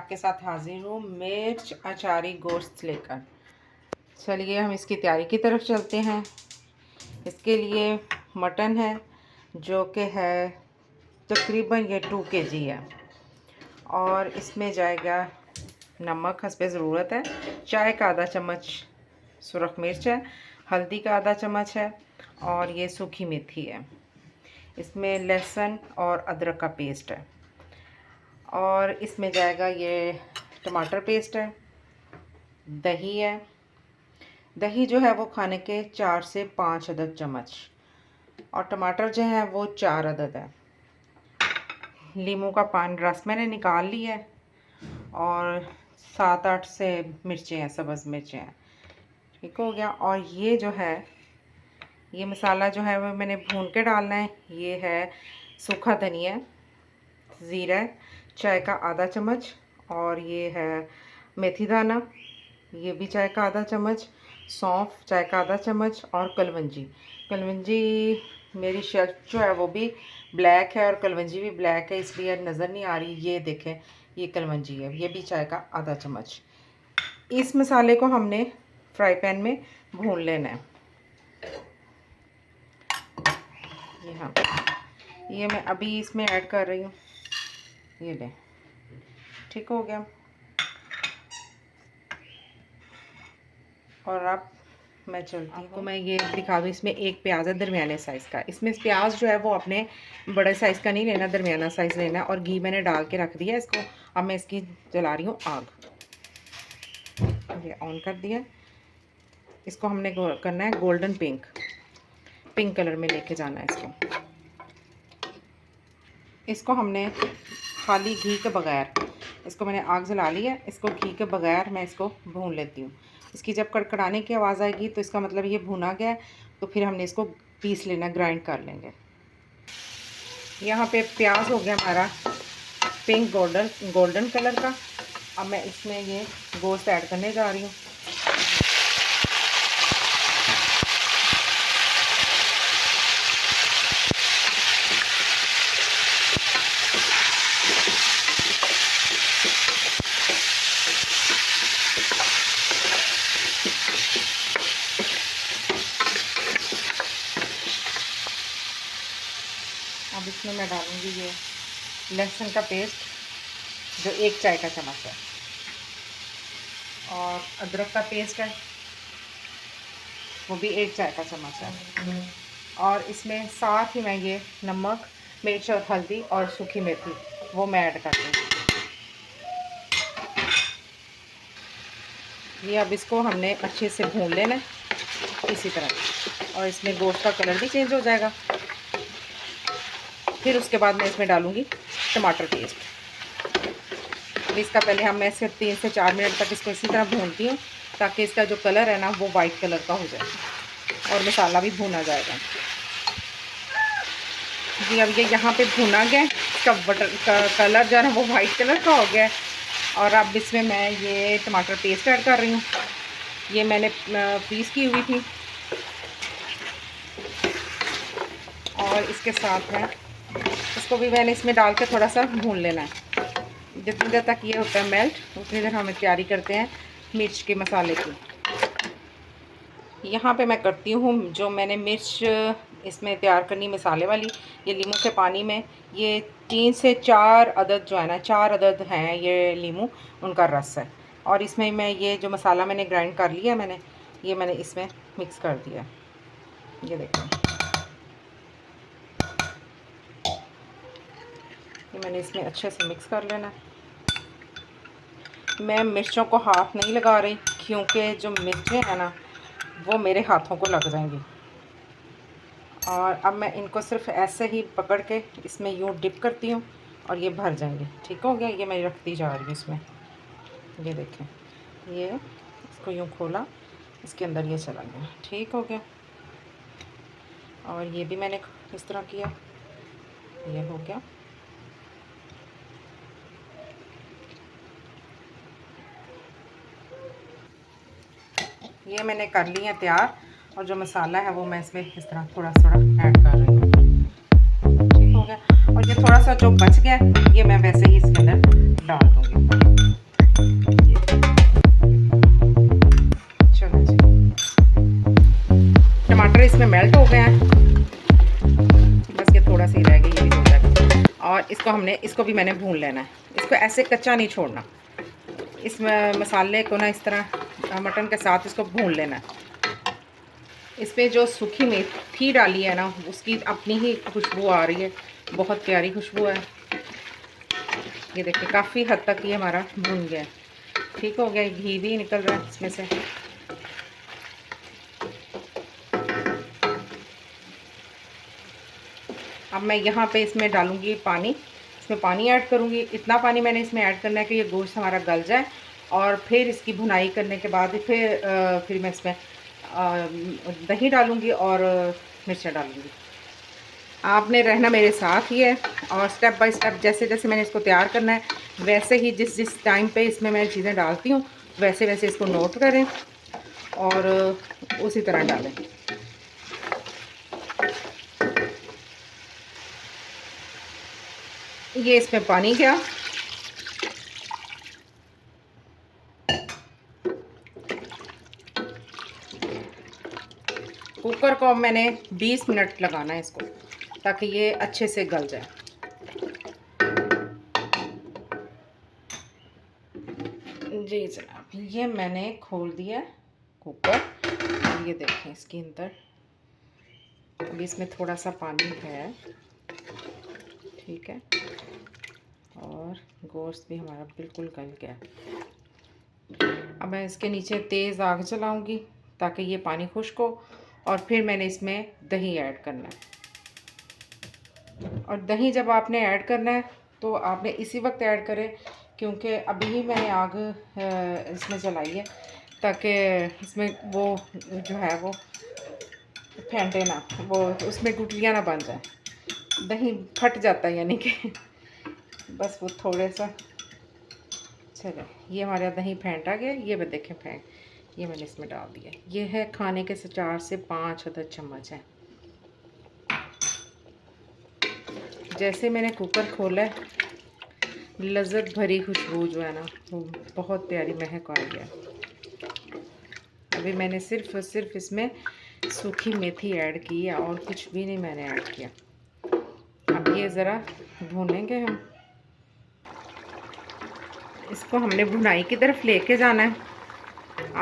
आपके साथ हाजिर हूँ मिर्च अचारी गोश्त लेकर। चलिए हम इसकी तैयारी की तरफ चलते हैं। इसके लिए मटन है जो कि है तकरीबन ये 2 kg है, और इसमें जाएगा नमक हस्बे ज़रूरत है, चाय का आधा चम्मच सुरख मिर्च है, हल्दी का आधा चम्मच है, और ये सूखी मेथी है। इसमें लहसुन और अदरक का पेस्ट है, और इसमें जाएगा ये टमाटर पेस्ट है, दही है। दही जो है वो खाने के 4 से 5 अदद चम्मच, और टमाटर जो है वो 4 अदद है। लीमू का पानी रस मैंने निकाल लिया है, और 7-8 से मिर्चें हैं, सब्ज़ मिर्चें हैं। ठीक हो गया। और ये जो है ये मसाला जो है वो मैंने भून के डालना है। ये है सूखा धनिया, ज़ीरा चाय का आधा चम्मच, और ये है मेथी दाना, ये भी चाय का आधा चम्मच, सौंफ चाय का आधा चम्मच, और कलवंजी मेरी शेल्फ जो है वो भी ब्लैक है और कलवंजी भी ब्लैक है, इसलिए नज़र नहीं आ रही। ये देखें, ये कलवंजी है, ये भी चाय का आधा चम्मच। इस मसाले को हमने फ्राई पैन में भून लेना है। ये मैं अभी इसमें ऐड कर रही हूँ, ये ले। ठीक हो गया। और अब मैं चलती हूँ, मैं ये दिखा दूँ। इसमें एक प्याज है दरमियाने साइज़ का। इसमें प्याज जो है वो अपने बड़े साइज़ का नहीं लेना, दरमियाना साइज़ लेना। और घी मैंने डाल के रख दिया इसको। अब मैं इसकी जला रही हूँ आग। ये ऑन कर दिया। इसको हमने करना है गोल्डन पिंक कलर में लेके जाना है इसको हमने खाली घी के बगैर, इसको मैंने आग जला ली है। इसको घी के बगैर मैं इसको भून लेती हूँ। इसकी जब कड़कड़ाने की आवाज़ आएगी तो इसका मतलब ये भुना गया है। तो फिर हमने इसको पीस लेना, ग्राइंड कर लेंगे। यहाँ पे प्याज हो गया हमारा पिंक गोल्डन कलर का। अब मैं इसमें ये गोश्त ऐड करने जा रही हूँ। अब इसमें मैं डालूँगी ये लहसुन का पेस्ट जो 1 चाय का चम्मच है, और अदरक का पेस्ट है वो भी 1 चाय का चम्मच है। और इसमें साथ ही मैं ये नमक, मिर्च और हल्दी और सूखी मेथी वो मैं ऐड कर दूँगी। ये अब इसको हमने अच्छे से भून लेना है इसी तरह, और इसमें गोश्त का कलर भी चेंज हो जाएगा। फिर उसके बाद मैं इसमें डालूँगी टमाटर पेस्ट। इसका पहले मैं इसे 3 से 4 मिनट तक इसको इसी तरह भूनती हूँ, ताकि इसका जो कलर है ना वो वाइट कलर का हो जाए और मसाला भी भुना जाएगा। जी अब ये यहाँ पे भुना गया, इसका कलर जो है ना वो वाइट कलर का हो गया है। और अब इसमें मैं ये टमाटर पेस्ट ऐड कर रही हूँ। ये मैंने पीस की हुई थी, और इसके साथ में इसको भी मैंने इसमें डाल के थोड़ा सा भून लेना है। जितनी देर तक ये होता है मेल्ट, उतनी देर हम तैयारी करते हैं मिर्च के मसाले की। यहाँ पे मैं करती हूँ जो मैंने मिर्च इसमें तैयार करनी मसाले वाली, ये लीमू के पानी में ये 3 से 4 अदद जो है ना, 4 अदद हैं ये लीमू, उनका रस है। और इसमें मैं ये जो मसाला मैंने ग्राइंड कर लिया ये मैंने इसमें मिक्स कर दिया। ये देखो, ये मैंने इसमें अच्छे से मिक्स कर लेना। मैं मिर्चों को हाथ नहीं लगा रही, क्योंकि जो मिर्चें हैं ना वो मेरे हाथों को लग जाएंगी। और अब मैं इनको सिर्फ ऐसे ही पकड़ के इसमें यूँ डिप करती हूँ और ये भर जाएंगे। ठीक हो गया। ये मैं रखती जा रही हूँ इसमें। ये देखें, ये इसको यूँ खोला, इसके अंदर ये चला गया। ठीक हो गया। और ये भी मैंने इस तरह किया, ये हो गया। ये मैंने कर लिया तैयार, और जो मसाला है वो मैं इसमें इस तरह थोड़ा ऐड कर रही हूँ। ठीक हो गया। और ये थोड़ा सा जो बच गया ये मैं वैसे ही इसके अंदर डाल दूँगी। इसको भी मैंने भून लेना है। इसको ऐसे कच्चा नहीं छोड़ना। इस मसाले को ना इस तरह मटन के साथ इसको भून लेना है। इसमें जो सूखी मेथी डाली है ना, उसकी अपनी ही खुशबू आ रही है, बहुत प्यारी खुशबू है। ये देखिए काफ़ी हद तक ये हमारा भून गया है, ठीक हो गया। घी भी निकल रहा है इसमें से। अब मैं यहाँ पे इसमें डालूँगी पानी, इसमें पानी ऐड करूँगी। इतना पानी मैंने इसमें ऐड करना है कि ये गोश्त हमारा गल जाए, और फिर इसकी भुनाई करने के बाद फिर मैं इसमें दही डालूँगी और मिर्चें डालूँगी। आपने रहना मेरे साथ ही है, और स्टेप बाय स्टेप जैसे जैसे मैंने इसको तैयार करना है, वैसे ही जिस जिस टाइम पे इसमें मैं चीज़ें डालती हूँ वैसे वैसे इसको नोट करें और उसी तरह डालें। ये इसमें पानी गया। कुकर को मैंने 20 मिनट लगाना है इसको, ताकि ये अच्छे से गल जाए। जी जनाब, ये मैंने खोल दिया कुकर। ये देखें इसके अंदर अभी इसमें थोड़ा सा पानी है, ठीक है, और गोश्त भी हमारा बिल्कुल गल गया। अब मैं इसके नीचे तेज़ आग जलाऊंगी ताकि ये पानी खुश्क हो, और फिर मैंने इसमें दही ऐड करना है। और दही जब आपने ऐड करना है तो आपने इसी वक्त ऐड करें, क्योंकि अभी ही मैंने आग इसमें जलाई है, ताकि इसमें वो जो है वो फेंटे ना, वो उसमें गुठलियाँ ना बन जाए, दही फट जाता है यानी कि बस वो थोड़े सा। चलो ये हमारा दही फेंटा गया, ये भी देखें फेंट, ये मैंने इसमें डाल दिया। ये है खाने के 4 से 5 अदद चम्मच है। जैसे मैंने कुकर खोला है, लज़्ज़त भरी खुशबू जो है ना वो बहुत प्यारी महक आ रही है। अभी मैंने सिर्फ और सिर्फ इसमें सूखी मेथी ऐड की है और कुछ भी नहीं मैंने ऐड किया। अब ये ज़रा भूनेंगे हम इसको। हमने भुनाई की तरफ लेके जाना है।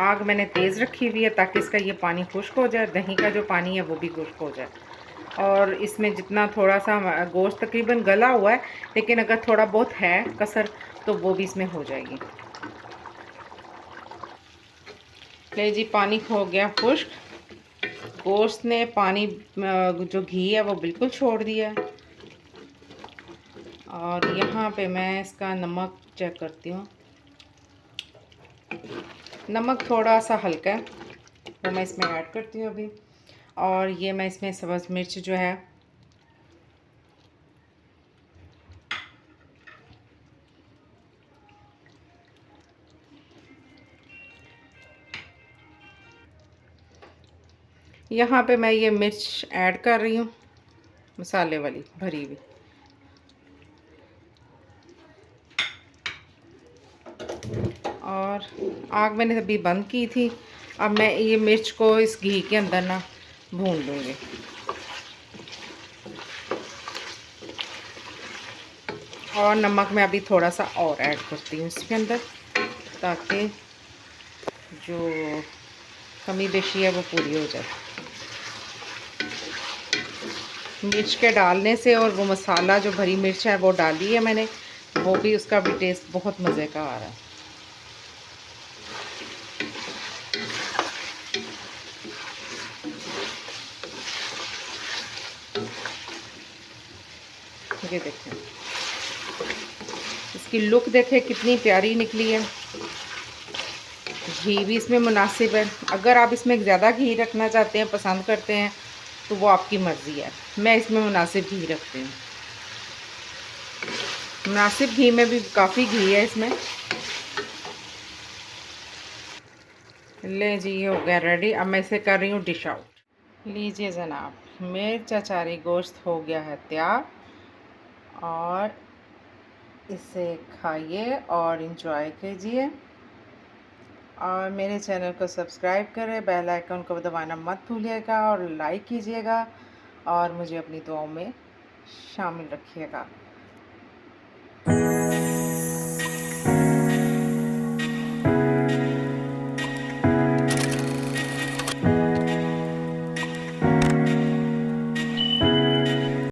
आग मैंने तेज़ रखी हुई है ताकि इसका ये पानी खुश्क हो जाए, दही का जो पानी है वो भी खुश्क हो जाए। और इसमें जितना थोड़ा सा गोश्त तकरीबन गला हुआ है, लेकिन अगर थोड़ा बहुत है कसर तो वो भी इसमें हो जाएगी। ले जी, पानी हो गया खुश्क। गोश्त ने पानी जो घी है वो बिल्कुल छोड़ दिया है। और यहाँ पे मैं इसका नमक चेक करती हूँ। नमक थोड़ा सा हल्का है, वो मैं इसमें ऐड करती हूँ अभी। और ये मैं इसमें सब्ज़ मिर्च जो है यहाँ पे मैं ये मिर्च ऐड कर रही हूँ, मसाले वाली भरी हुई। और आग मैंने अभी बंद की थी। अब मैं ये मिर्च को इस घी के अंदर ना भून लूँगी। और नमक मैं अभी थोड़ा सा और ऐड करती हूँ इसके अंदर, ताकि जो कमी बेशी है वो पूरी हो जाए। मिर्च के डालने से और वो मसाला जो भरी मिर्च है वो डाली है मैंने, वो भी उसका भी टेस्ट बहुत मज़े का आ रहा है। ये देखें, इसकी लुक देखें कितनी प्यारी निकली है। घी भी इसमें मुनासिब है। अगर आप इसमें ज़्यादा घी रखना चाहते हैं, पसंद करते हैं, तो वो आपकी मर्ज़ी है। मैं इसमें मुनासिब घी रखती हूँ। मुनासिब घी में भी काफ़ी घी है इसमें। ले जी, ये हो गया रेडी। अब मैं इसे कर रही हूँ डिश आउट। लीजिए जनाब, मिर्च अचारी गोश्त हो गया है तैयार, और इसे खाइए और इंजॉय कीजिए। और मेरे चैनल को सब्सक्राइब करें, बेल आइकन को दबाना मत भूलिएगा, और लाइक कीजिएगा, और मुझे अपनी दुआओं में शामिल रखिएगा।